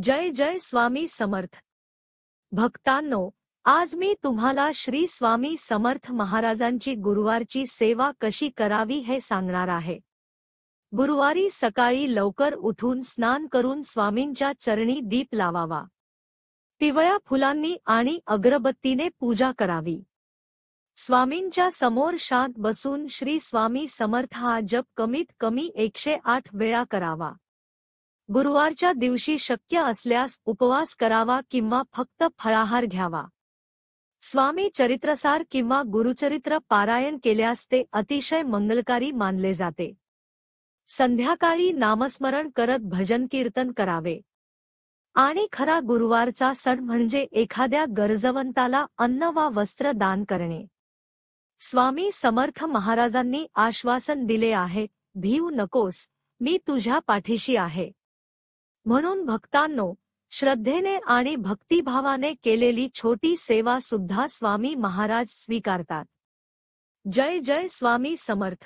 जय जय स्वामी समर्थ भक्तांनो, आज मी तुम्हाला श्री स्वामी समर्थ महाराजांची गुरुवारची सेवा कशी करावी हे सांगणार आहे। गुरुवारी सकाळी लवकर उठून स्नान करून स्वामींच्या चरणी दीप लावावा। पिवळ्या फुलांनी आणि अगरबत्तीने पूजा करावी। स्वामींच्या समोर शांत बसून श्री स्वामी समर्थ हा जप कमीत कमी 108 वेळा करावा। गुरुवारच्या दिवशी शक्य असल्यास उपवास करावा किंवा फक्त फळाहार घ्यावा। स्वामी चरित्रसार किंवा गुरुचरित्र पारायण केल्यास ते अतिशय मंगलकारी मानले जाते। संध्याकाळी नामस्मरण करत भजन कीर्तन करावे। आणि खरा गुरुवारचा सण म्हणजे एखाद्या गरजवंताला अन्न वा वस्त्र दान करणे। स्वामी समर्थ महाराजांनी आश्वासन दिले आहे, भीऊ नकोस, मी तुझ्या पाठीशी आहे। म्हणून भक्तांनो, श्रद्धेने आणि भक्तिभावाने केलेली छोटी सेवा सुद्धा स्वामी महाराज स्वीकारतात। जय जय स्वामी समर्थ।